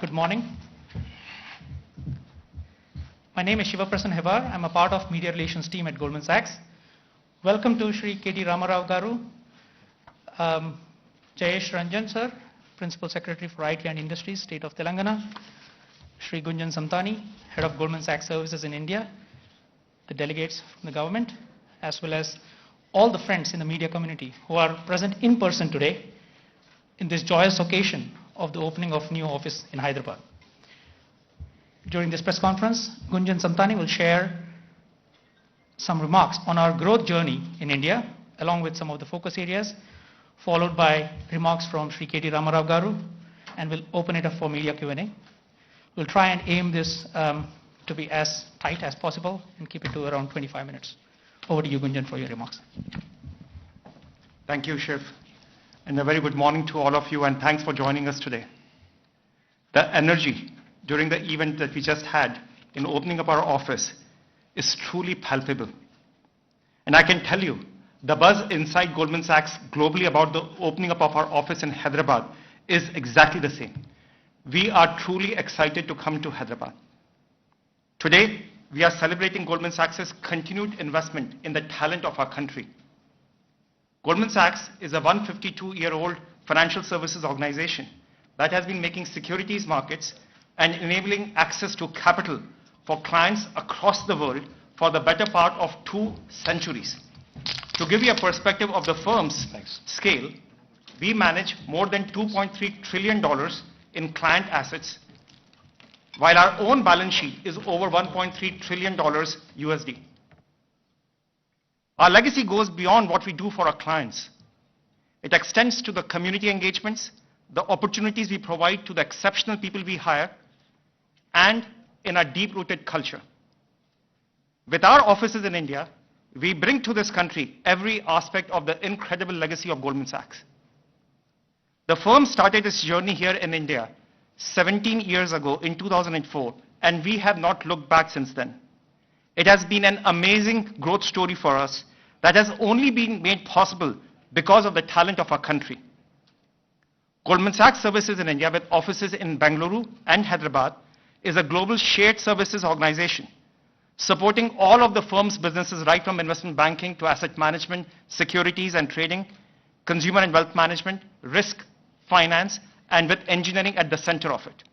Good morning. My name is Shivaprasan Hebar. I'm a part of media relations team at Goldman Sachs. Welcome to Shri KT Ramarao Garu, Jayesh Ranjan sir, Principal Secretary for IT and Industries, State of Telangana, Shri Gunjan Samtani, Head of Goldman Sachs Services in India, the delegates from the government, as well as all the friends in the media community who are present in person today in this joyous occasion of the opening of new office in Hyderabad. During this press conference, Gunjan Samtani will share some remarks on our growth journey in India, along with some of the focus areas, followed by remarks from Shri KT Ramarao Garu, and we'll open it up for media Q&A. We'll try and aim this to be as tight as possible and keep it to around 25 minutes. Over to you, Gunjan, for your remarks. Thank you, Shiv. And a very good morning to all of you, and thanks for joining us today. The energy during the event that we just had in opening up our office is truly palpable. And I can tell you, the buzz inside Goldman Sachs globally about the opening up of our office in Hyderabad is exactly the same. We are truly excited to come to Hyderabad. Today, we are celebrating Goldman Sachs' continued investment in the talent of our country. Goldman Sachs is a 152-year-old financial services organization that has been making securities markets and enabling access to capital for clients across the world for the better part of 2 centuries. To give you a perspective of the firm's scale, we manage more than $2.3 trillion in client assets, while our own balance sheet is over $1.3 trillion USD. Our legacy goes beyond what we do for our clients. It extends to the community engagements, the opportunities we provide to the exceptional people we hire, and in our deep-rooted culture. With our offices in India, we bring to this country every aspect of the incredible legacy of Goldman Sachs. The firm started its journey here in India 17 years ago in 2004, and we have not looked back since then. It has been an amazing growth story for us that has only been made possible because of the talent of our country. Goldman Sachs Services in India, with offices in Bengaluru and Hyderabad, is a global shared services organization supporting all of the firm's businesses, right from investment banking to asset management, securities and trading, consumer and wealth management, risk, finance, and with engineering at the center of it.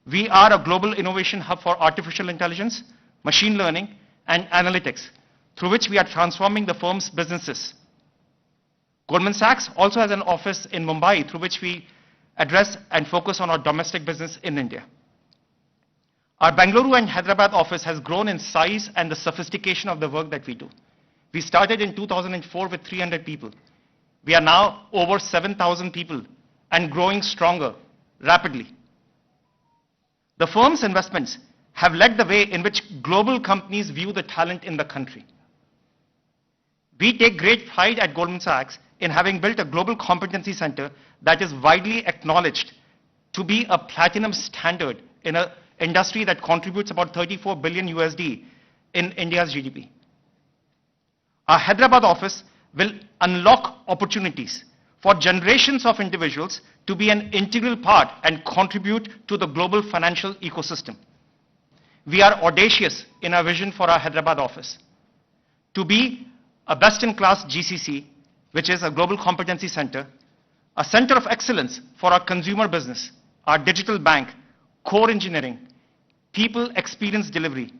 We are a global innovation hub for artificial intelligence, machine learning, and analytics, through which we are transforming the firm's businesses. Goldman Sachs also has an office in Mumbai, through which we address and focus on our domestic business in India. Our Bengaluru and Hyderabad office has grown in size and the sophistication of the work that we do. We started in 2004 with 300 people. We are now over 7,000 people and growing stronger rapidly. The firm's investments have led the way in which global companies view the talent in the country. We take great pride at Goldman Sachs in having built a global competency center that is widely acknowledged to be a platinum standard in an industry that contributes about 34 billion USD in India's GDP. Our Hyderabad office will unlock opportunities for generations of individuals to be an integral part and contribute to the global financial ecosystem. We are audacious in our vision for our Hyderabad office to be a best-in-class GCC, which is a global competency center, a center of excellence for our consumer business, our digital bank, core engineering, people experience delivery,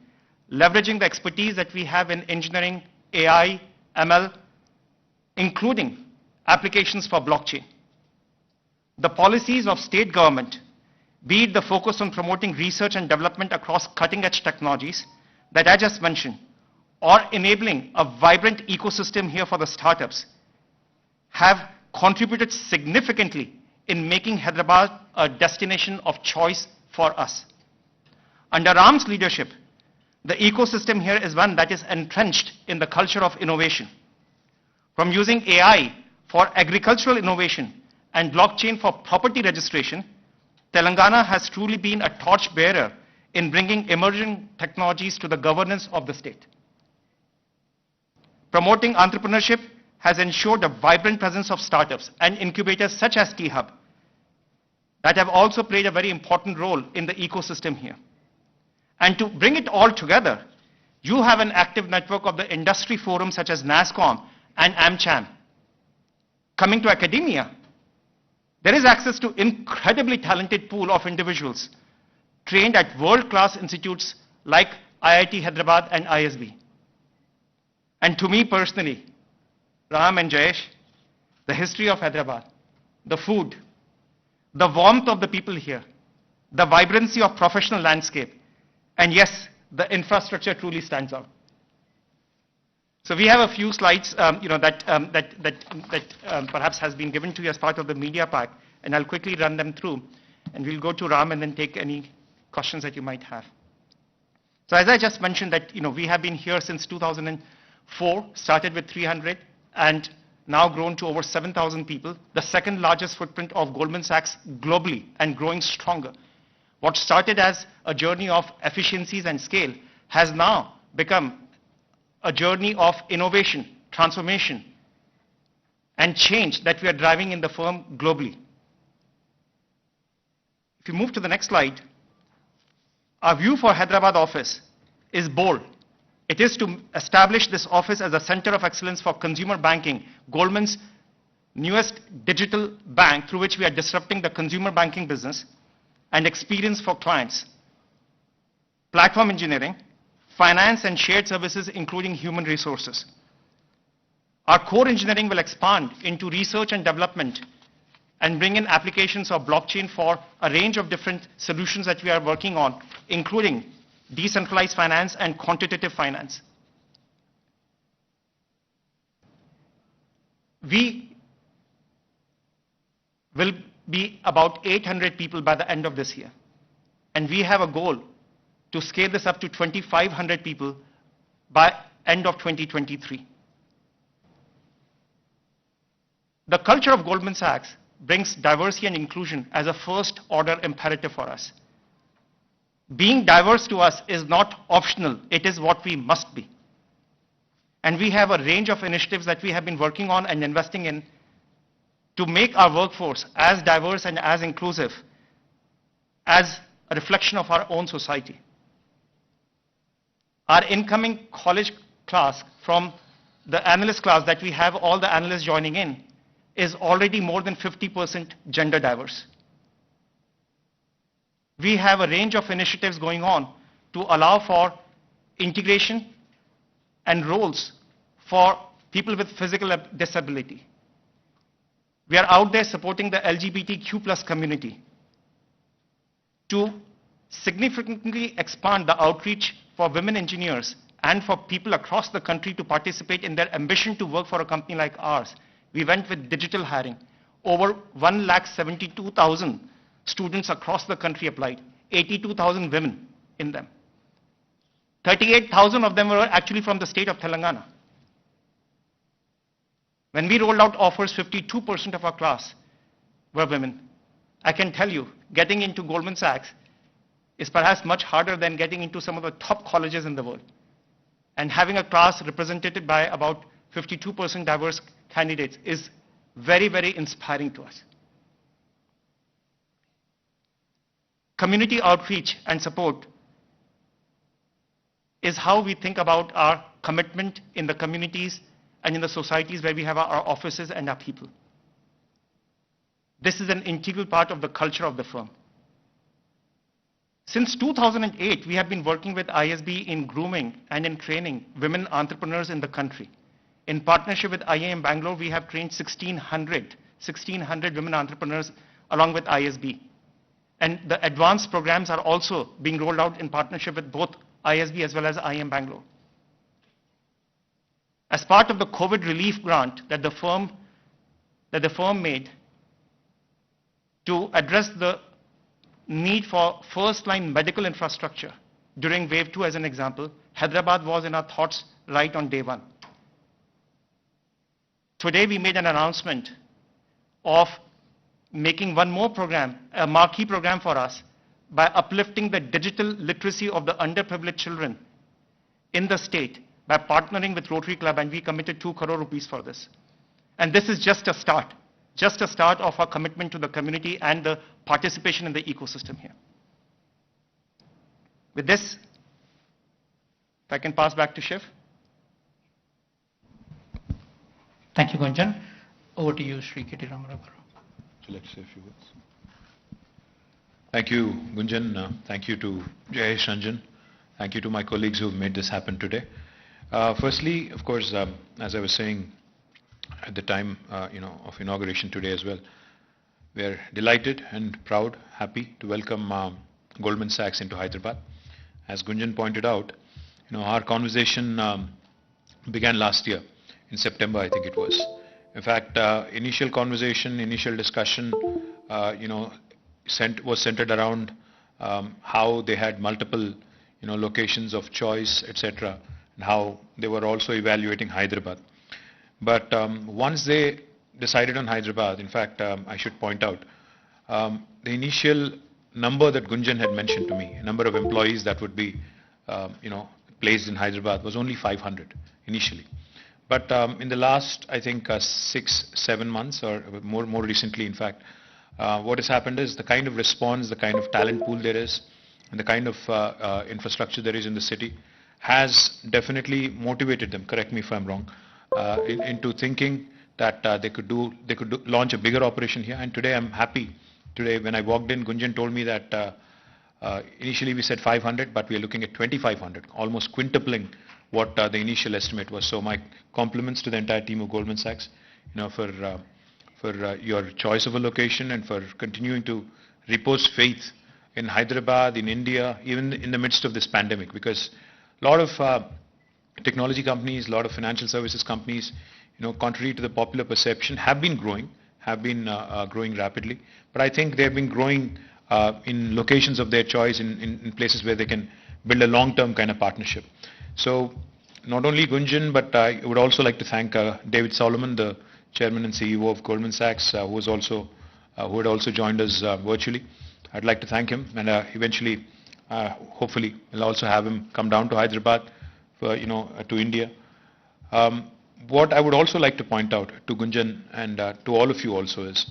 leveraging the expertise that we have in engineering, AI, ML, including applications for blockchain. The policies of state government, be it the focus on promoting research and development across cutting-edge technologies that I just mentioned, or enabling a vibrant ecosystem here for the startups, have contributed significantly in making Hyderabad a destination of choice for us. Under Ram's leadership, the ecosystem here is one that is entrenched in the culture of innovation. From using AI for agricultural innovation and blockchain for property registration, Telangana has truly been a torchbearer in bringing emerging technologies to the governance of the state. Promoting entrepreneurship has ensured a vibrant presence of startups and incubators such as T-Hub. that have also played a very important role in the ecosystem here. And to bring it all together, you have an active network of the industry forums such as NASSCOM and AmCham. Coming to academia, there is access to incredibly talented pool of individuals trained at world-class institutes like IIT Hyderabad and ISB. And to me personally, Ram and Jayesh, the history of Hyderabad, the food, the warmth of the people here, the vibrancy of professional landscape, and yes, the infrastructure truly stands out. So we have a few slides that perhaps has been given to you as part of the media pack, and I'll quickly run them through, and we'll go to Ram and then take any questions that you might have. So as I just mentioned that we have been here since 2004, started with 300 and now grown to over 7,000 people, the second largest footprint of Goldman Sachs globally and growing stronger. What started as a journey of efficiencies and scale has now become a journey of innovation, transformation, and change that we are driving in the firm globally. If you move to the next slide, our view for Hyderabad office is bold. It is to establish this office as a center of excellence for consumer banking, Goldman's newest digital bank through which we are disrupting the consumer banking business, and experience for clients, platform engineering, finance and shared services including human resources. Our core engineering will expand into research and development and bring in applications of blockchain for a range of different solutions that we are working on, including decentralized finance and quantitative finance. We will be about 800 people by the end of this year. And we have a goal to scale this up to 2,500 people by end of 2023. The culture of Goldman Sachs brings diversity and inclusion as a first order imperative for us. Being diverse to us is not optional, it is what we must be. And we have a range of initiatives that we have been working on and investing in to make our workforce as diverse and as inclusive as a reflection of our own society. Our incoming college class from the analyst class that we have all the analysts joining in is already more than 50% gender diverse. We have a range of initiatives going on to allow for integration and roles for people with physical disability. We are out there supporting the LGBTQ+ community to significantly expand the outreach for women engineers and for people across the country to participate in their ambition to work for a company like ours. We went with digital hiring. Over 172,000 students across the country applied, 82,000 women in them. 38,000 of them were actually from the state of Telangana. When we rolled out offers, 52% of our class were women. I can tell you, getting into Goldman Sachs is perhaps much harder than getting into some of the top colleges in the world. And having a class represented by about 52% diverse candidates is very, very inspiring to us. Community outreach and support is how we think about our commitment in the communities and in the societies where we have our offices and our people. This is an integral part of the culture of the firm. Since 2008, we have been working with ISB in grooming and in training women entrepreneurs in the country. In partnership with IIM Bangalore, we have trained 1,600 women entrepreneurs along with ISB. And the advanced programs are also being rolled out in partnership with both ISB as well as IIM Bangalore. As part of the COVID relief grant that the firm made to address the need for first-line medical infrastructure during wave 2 as an example, Hyderabad was in our thoughts right on day 1. Today we made an announcement of making one more program, a marquee program for us, by uplifting the digital literacy of the underprivileged children in the state by partnering with Rotary Club, and we committed 2 crore rupees for this. And this is just a start. just a start of our commitment to the community and the participation in the ecosystem here. With this, if I can pass back to Shiv. Thank you, Gunjan. Over to you, Sri KTR. So let's say a few words. Thank you, Gunjan. Thank you to Jayesh Ranjan. Thank you to my colleagues who have made this happen today. Firstly, of course, as I was saying at the time of inauguration today as well, we are delighted and proud, happy to welcome Goldman Sachs into Hyderabad. As Gunjan pointed out, our conversation began last year in September, I think it was. In fact, initial conversation, initial discussion, was centered around how they had multiple, locations of choice, etc., and how they were also evaluating Hyderabad. But once they decided on Hyderabad, in fact, I should point out, the initial number that Gunjan had mentioned to me, number of employees that would be, placed in Hyderabad was only 500 initially. But in the last, I think, 6-7 months or more recently, in fact, what has happened is the kind of response, the kind of talent pool there is, and the kind of infrastructure there is in the city has definitely motivated them, correct me if I'm wrong, into thinking that they could launch a bigger operation here. And today I'm happy. Today when I walked in, Gunjan told me that initially we said 500, but we are looking at 2,500, almost quintupling what the initial estimate was. So my compliments to the entire team of Goldman Sachs, for your choice of a location and for continuing to repose faith in Hyderabad, in India, even in the midst of this pandemic, because a lot of technology companies, a lot of financial services companies, contrary to the popular perception, have been growing rapidly. But I think they have been growing in locations of their choice, in places where they can build a long-term kind of partnership. So not only Gunjan, but I would also like to thank David Solomon, the Chairman and CEO of Goldman Sachs, who had also joined us virtually. I'd like to thank him, and eventually, hopefully, we'll also have him come down to Hyderabad, to India. What I would also like to point out to Gunjan and to all of you also is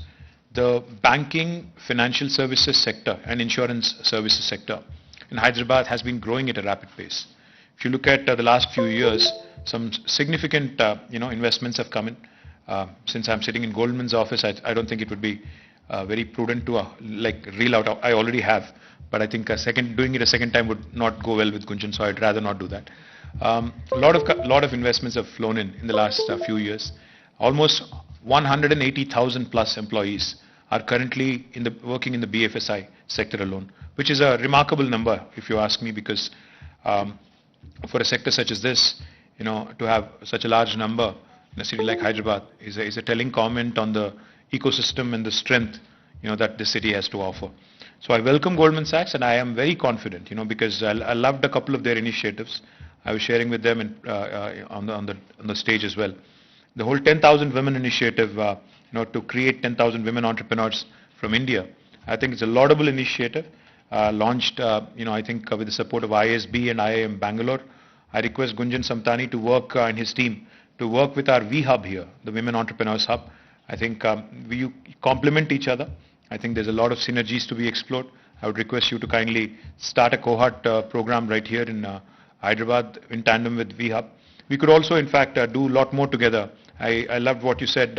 the banking, financial services sector and insurance services sector in Hyderabad has been growing at a rapid pace. If you look at the last few years, some significant investments have come in. Since I'm sitting in Goldman's office, I don't think it would be very prudent to reel out. I already have, but I think doing it a second time would not go well with Gunjan, so I'd rather not do that. A lot of investments have flown in the last few years. Almost 180,000 plus employees are currently working in the BFSI sector alone, which is a remarkable number, if you ask me, because for a sector such as this, to have such a large number in a city like Hyderabad is a telling comment on the ecosystem and the strength, that this city has to offer. So I welcome Goldman Sachs, and I am very confident, because I loved a couple of their initiatives. I was sharing with them on the stage as well. The whole 10,000 women initiative, to create 10,000 women entrepreneurs from India. I think it's a laudable initiative, launched, I think with the support of ISB and IIM Bangalore. I request Gunjan Samtani to work and his team to work with our V-Hub here, the Women Entrepreneurs Hub. I think we complement each other. I think there's a lot of synergies to be explored. I would request you to kindly start a cohort program right here in Hyderabad in tandem with V-Hub. We could also, in fact, do a lot more together. I loved what you said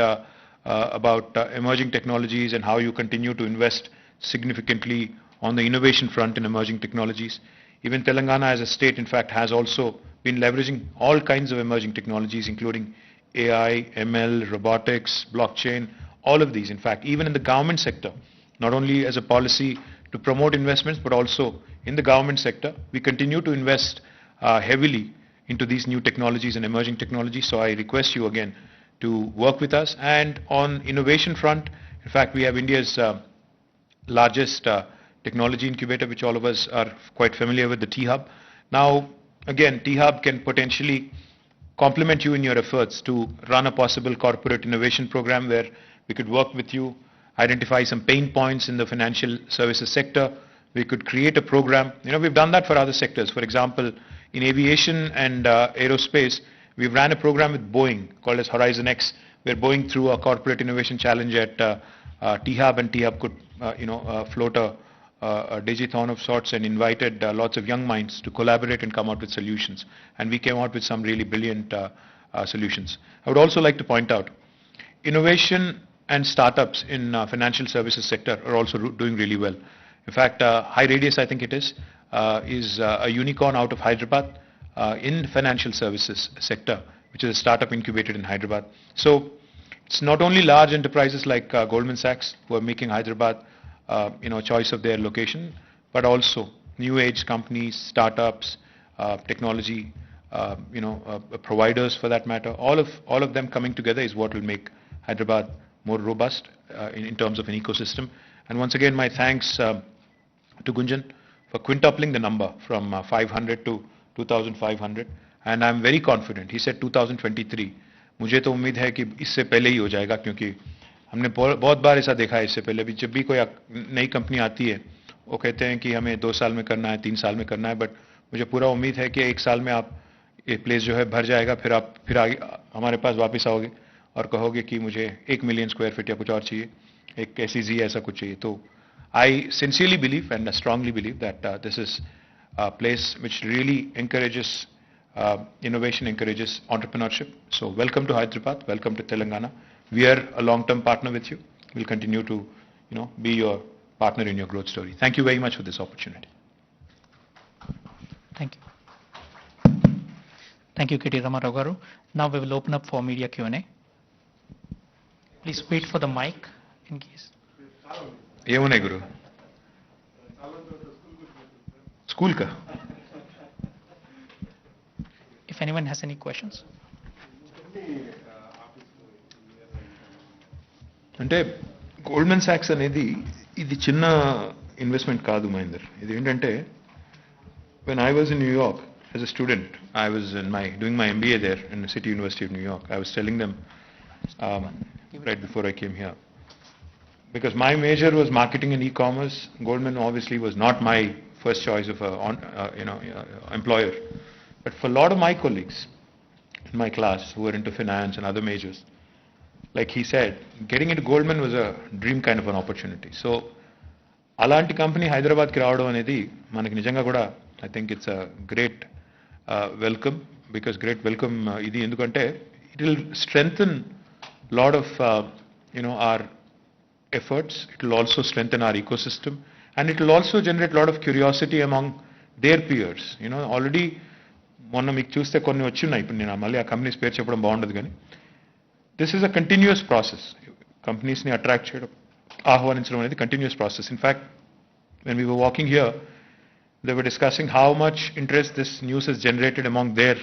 about emerging technologies and how you continue to invest significantly on the innovation front in emerging technologies. Even Telangana as a state, in fact, has also been leveraging all kinds of emerging technologies, including AI, ML, robotics, blockchain, all of these. In fact, even in the government sector, not only as a policy to promote investments, but also in the government sector, we continue to invest heavily into these new technologies and emerging technologies. So I request you again to work with us. And on innovation front, in fact, we have India's largest technology incubator, which all of us are quite familiar with, the T-Hub. Now, again, T-Hub can potentially complement you in your efforts to run a possible corporate innovation program where we could work with you, identify some pain points in the financial services sector. We could create a program. We've done that for other sectors. For example, in aviation and aerospace, we've ran a program with Boeing called as Horizon X, we're going through a corporate innovation challenge at T-Hub, and T-Hub could, float a digithon of sorts and invited lots of young minds to collaborate and come out with solutions. And we came out with some really brilliant solutions. I would also like to point out, innovation and startups in financial services sector are also doing really well. In fact, High Radius, I think it is a unicorn out of Hyderabad in financial services sector, which is a startup incubated in Hyderabad. So it's not only large enterprises like Goldman Sachs who are making Hyderabad, choice of their location, but also new age companies, startups, technology, providers for that matter. All of them coming together is what will make Hyderabad more robust in terms of an ecosystem. And once again, my thanks to Gunjan for quintupling the number from 500 to 2,500. And I'm very confident. He said 2023. मुझे तो उम्मीद है कि इससे पहले ही हो जाएगा, क्योंकि हमने बहुत बार ऐसा देखा है इससे पहले भी. जब भी कोई नई कंपनी आती है वो कहते हैं कि हमें 2 साल में करना है, 3 साल में करना है, बट मुझे पूरा उम्मीद है कि 1 साल में आप ये प्लेस जो है भर जाएगा. फिर आगे हमारे पास वापस आओगे और कहोगे कि मुझे 1 मिलियन स्क्वायर फीट या कुछ और चाहिए, एक ऐसी जी ऐसा कुछ चाहिए. तो I sincerely believe and strongly believe that this is a place which really encourages innovation, encourages entrepreneurship. So welcome to Hyderabad, welcome to Telangana. We are a long-term partner with you. We'll continue to, be your partner in your growth story. Thank you very much for this opportunity. Thank you. Thank you, KT Ramarao garu. Now we will open up for media Q&A. Please wait for the mic in case. ఏమున్నాయి గురు? School కా? If anyone has any questions. అంటే Goldman socks అనేది ఇది చిన్న investment కాదు మహేందర్. ఇది ఏంటంటే when I was in New York as a student, I was doing my MBA there in the City University of New York. I was telling them right before I came here, because my major was marketing and e-commerce. Goldman obviously was not my first choice of employer, but for a lot of my colleagues in my class who were into finance and other majors, like he said, getting into Goldman was a dream kind of an opportunity. So అలాంటి company హైదరాబాద్కి రావడం అనేది మనకి నిజంగా కూడా I think it's a great welcome, because great welcome ఇది ఎందుకంటే it will strengthen lot of our efforts. It will also strengthen our ecosystem, and it will also generate a lot of curiosity among their peers. Already మొన్న మీకు చూస్తే కొన్ని వచ్చున్నాయి. ఇప్పుడు నేను మళ్ళీ ఆ కంపెనీస్ పేరు చెప్పడం బాగుండదు, కానీ this is a continuous process. కంపెనీస్ని అట్రాక్ట్ చేయడం, ఆహ్వానించడం అనేది continuous process. In fact when we were walking here, they were discussing how much interest this news has generated among their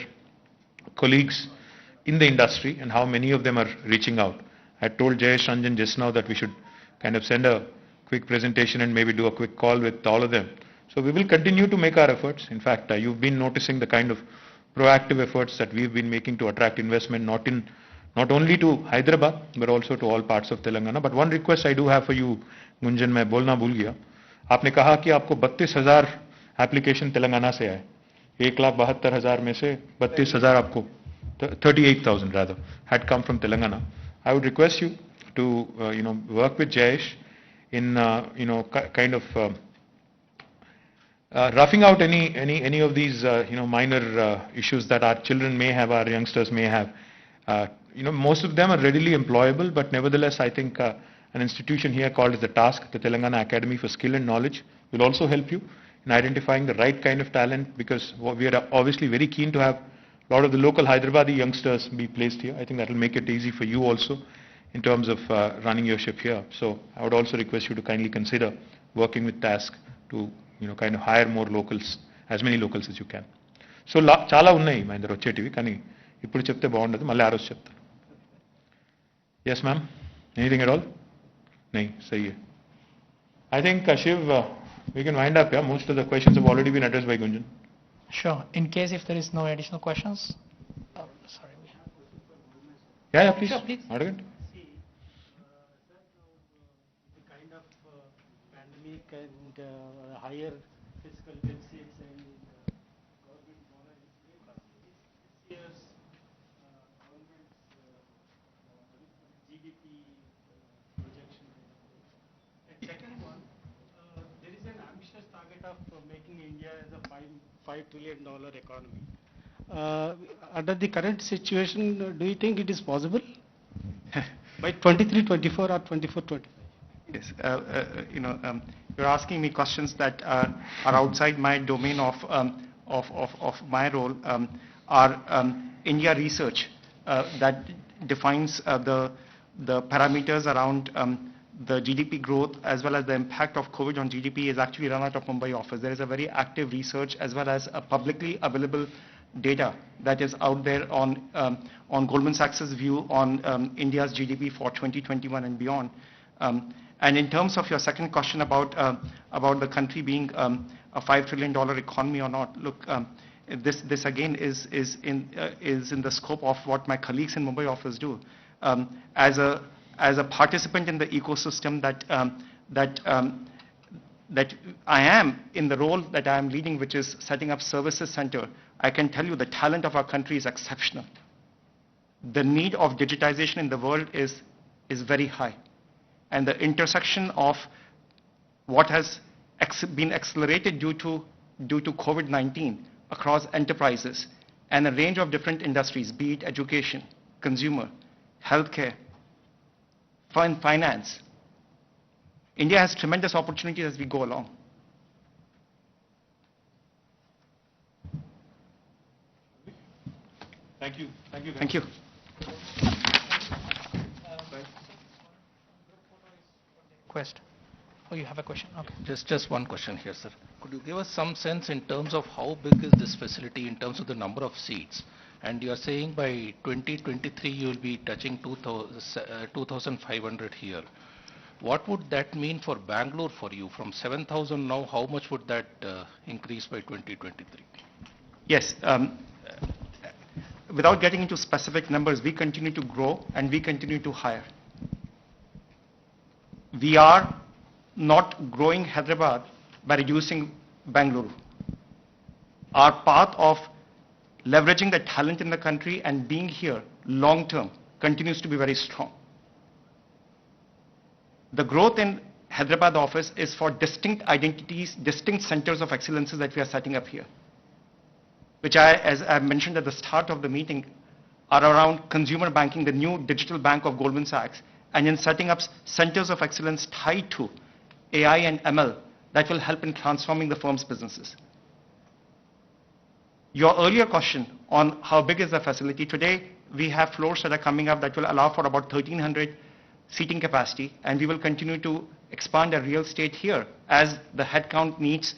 colleagues in the industry and how many of them are reaching out. I told Jayesh Ranjan just now that we should kind of send a quick presentation and maybe do a quick call with all of them. So we will continue to make our efforts. In fact, you've been noticing the kind of proactive efforts that we've been making to attract investment, not only to Hyderabad, but also to all parts of Telangana. But one request I do have for you, Gunjan, मैं बोलना भूल गया. आपने कहा कि आपको 32,000 application Telangana से आए. 1,72,000 में से 32,000 आपको 38,000 rather had come from Telangana. I would request you to work with Jayesh in kind of roughing out any of these minor issues that our children may have, our youngsters may have. Most of them are readily employable, but nevertheless I think an institution here called as the TASK, the Telangana Academy for Skill and Knowledge, will also help you in identifying the right kind of talent, because we are obviously very keen to have a lot of the local Hyderabadi youngsters be placed here. I think that will make it easy for you also in terms of running your ship here. So I would also request you to kindly consider working with TASK to kind of hire more locals, as many locals as you can. So చాలా ఉన్నాయి మహేందర్ వచ్చేటివి, కానీ ఇప్పుడు చెప్తే బాగుండదు, మళ్ళీ ఆ రోజు చెప్తాను. Yes ma'am, anything at all? नहीं, सही है. I think Shiv, we can wind up. Yeah, most of the questions have already been addressed by Gunjan. Sure. In case if there is no additional questions, sorry. Yeah, please. Sure, please. Arrogant. The kind of pandemic and higher fiscal deficits and government borrowings, this year's government's GDP projection. And second one, there is an ambitious target of making India as a $5 trillion economy. Under the current situation, do you think it is possible by 23-24 or 24-25? Yes, you're asking me questions that are outside my domain of my role. Our India research that defines the parameters around the GDP growth as well as the impact of COVID on GDP is actually run out of Mumbai office. There is a very active research as well as a publicly available data that is out there on Goldman Sachs's view on India's GDP for 2021 and beyond. And in terms of your second question about the country being a $5 trillion economy or not, look, this again is in the scope of what my colleagues in Mumbai office do. As a participant in the ecosystem that I am in the role that I am leading, which is setting up services center, I can tell you the talent of our country is exceptional. The need of digitization in the world is very high. And the intersection of what has been accelerated due to COVID-19 across enterprises and a range of different industries, be it education, consumer, healthcare, finance. India has tremendous opportunities as we go along. Thank you. Thank you. Thank you. Request. Oh, you have a question? Okay. Just one question here, sir. Could you give us some sense in terms of how big is this facility in terms of the number of seats? And you are saying by 2023 you will be touching 2,500 here. What would that mean for Bangalore for you? From 7,000 now, how much would that increase by 2023? Yes. Without getting into specific numbers, we continue to grow and we continue to hire. We are not growing Hyderabad by reducing Bangalore. Our path of leveraging the talent in the country and being here long term continues to be very strong. The growth in Hyderabad office is for distinct identities, distinct centers of excellences that we are setting up here, which as I mentioned at the start of the meeting, are around consumer banking, the new digital bank of Goldman Sachs, and in setting up centers of excellence tied to AI and ML that will help in transforming the firm's businesses. Your earlier question on how big is the facility, today we have floors that are coming up that will allow for about 1,300 seating capacity, and we will continue to expand our real estate here as the headcount needs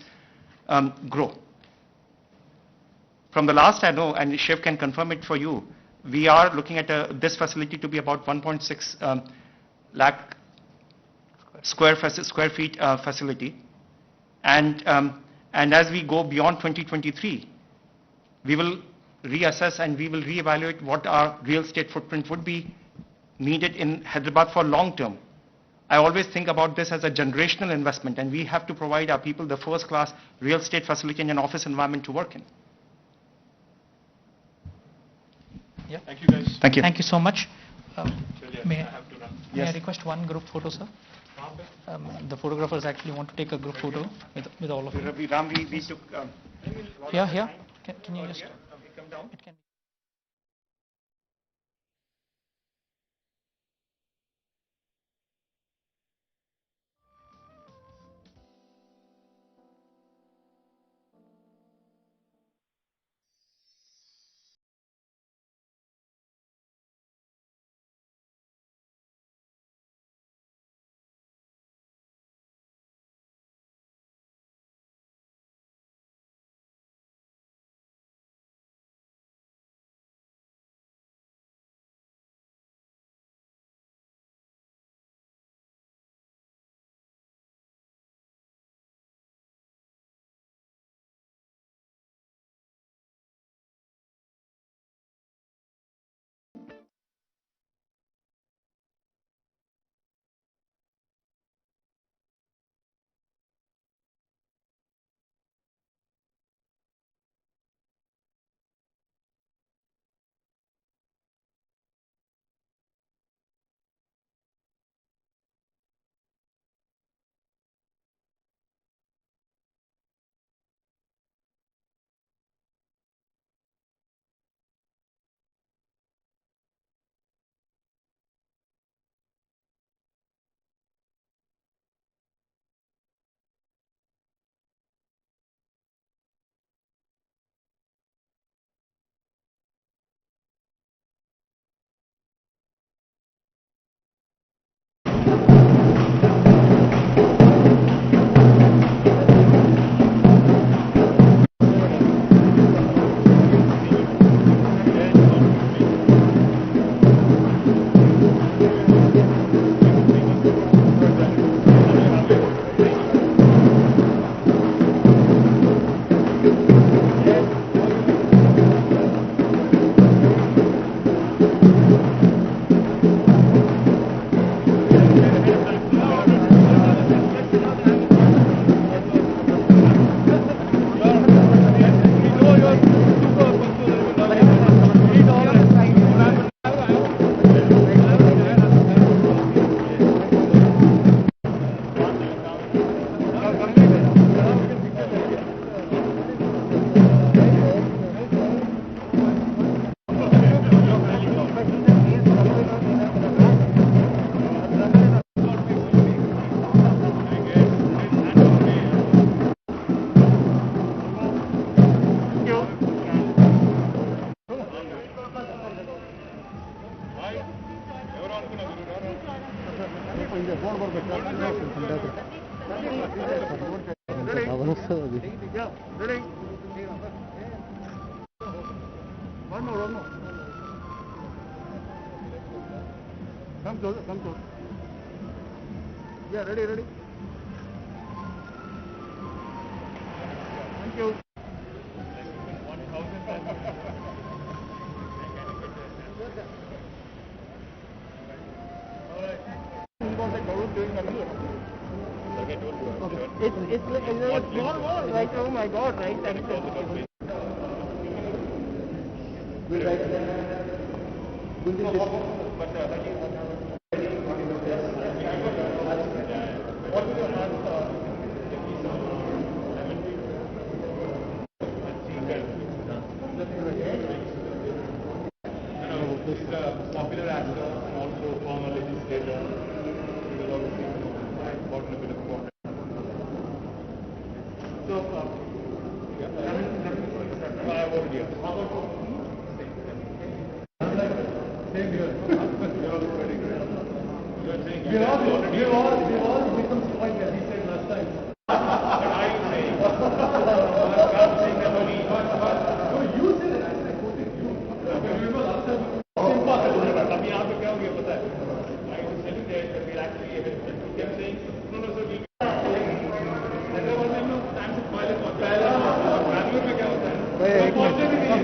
grow. From the last I know, and Shiv can confirm it for you, we are looking at this facility to be about 1.6 lakh square feet facility. And as we go beyond 2023, we will reassess and we will reevaluate what our real estate footprint would be needed in Hyderabad for long term. I always think about this as a generational investment, and we have to provide our people the first class real estate facility and an office environment to work in. Yeah. Thank you, guys. Thank you. Thank you so much. May I have to run. I request one group photo, sir? The photographers actually want to take a group photo with all of you. Ram, we took... Here, here. Can you just... come down. It can Ready? One more. Come closer. Yeah, ready. Thank you. It's like a small wall, right? Oh my God, right? Popular actor, also former legislator, he was obviously important a bit of work. So, I voted here. How about same here. You're also very good. You're saying we all become spoiled, as he said last time. But are you saying? I'm saying that only. No, you said it. I quoted you. Remember last time? अभी यहाँ पे क्या हो गया पता है? I was telling that we actually kept saying no sir we time से पहले पहुँचा है बैंगलोर में क्या होता है? कब पहुँचेंगे नहीं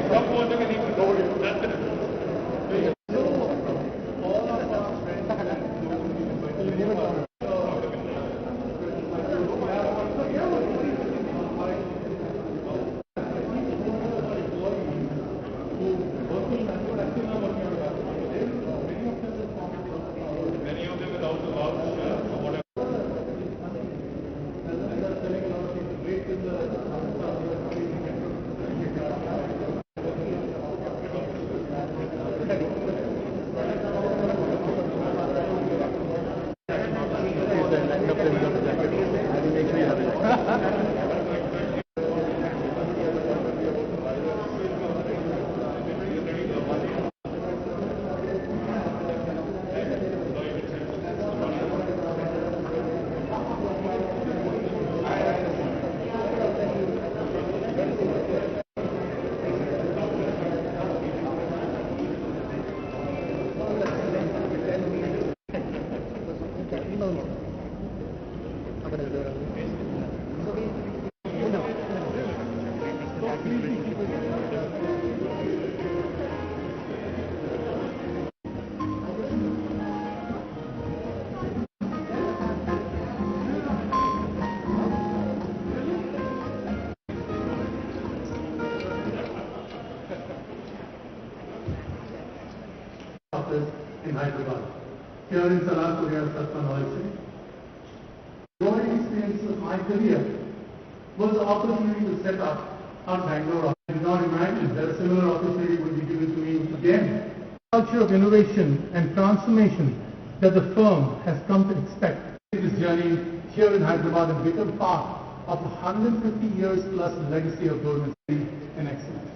in Hyderabad, here in Salapur, Satman also. The only experience of my career was the opportunity to set up our Bangalore office. I did not imagine that a similar opportunity would be given to me again. The culture of innovation and transformation that the firm has come to expect. This journey here in Hyderabad and become part of a 150 years plus legacy of Goldman Sachs and excellence.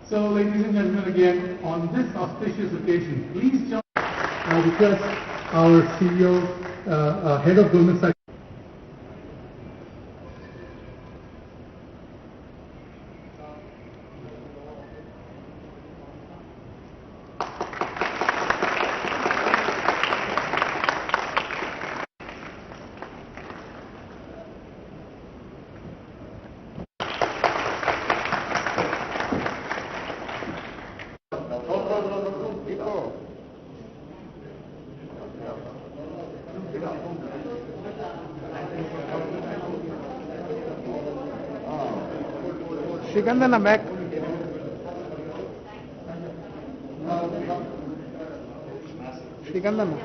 So, ladies and gentlemen, again, on this auspicious occasion, please join. I request our CEO, head of Goldman Sachs. Shikandana back. Shikandana.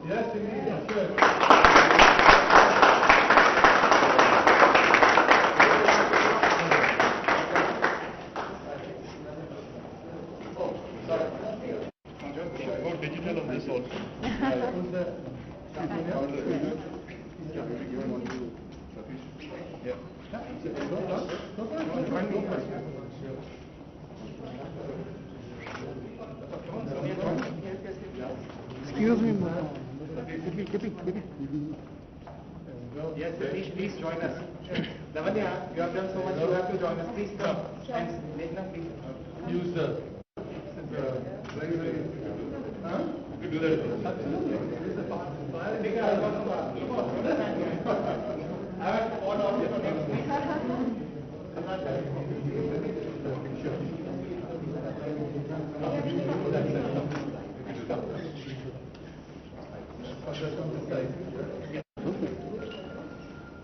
Yes, indeed. Go digital on this also. Excuse me. Yes, please join us. Lavanya, you have done so much, you have to join us. Please come. And Meghna, please. Use the very, very huh? You do that. Absolutely. I have to follow up your next week.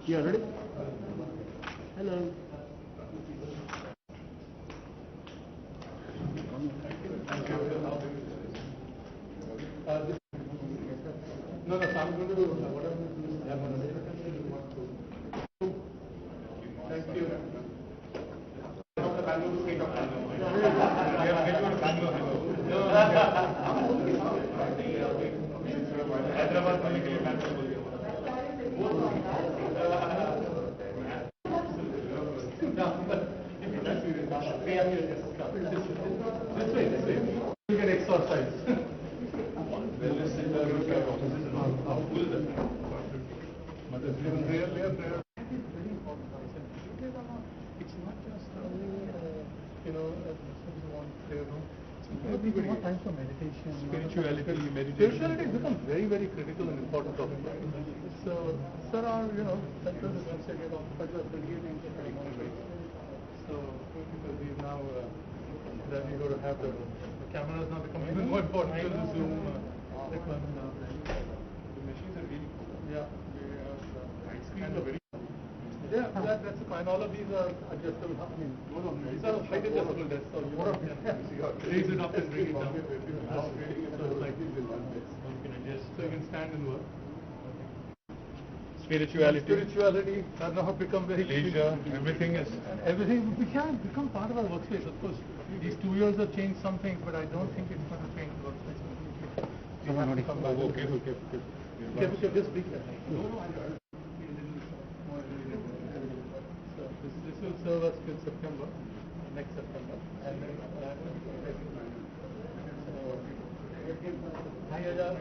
Yeah, ready? Hello. No, I'm going to do whatever. Thank you. From the Bangalore state of Bangalore. We have scheduled Bangalore. Hyderabad, Bangalore. This way. You can exercise. Wellness center, how cool is that? But it's very important. It's not just everybody more time for meditation. Spirituality has become very, very critical and important topic. So, sir, our central is once again occupied by 38 inches of monitoring. So, because we've now then you got to have the cameras now become even more important to the Zoom requirement now. The machines are really cool. Yeah, they are. Screens are very. Yeah, that's fine. All of these are adjustable. I mean, these are height adjustable desks. So you raise it up and bring it down. So it's like this in one place. You can adjust. So you can stand and work. Spirituality has now become very leisure. Everything can become part of our workspace. Of course, these 2 years have changed some things, but I don't think it's going to change the workspace completely. You have to come back. Careful. Just speak that. So this will serve us till September, next September, and then so, hi Ajay.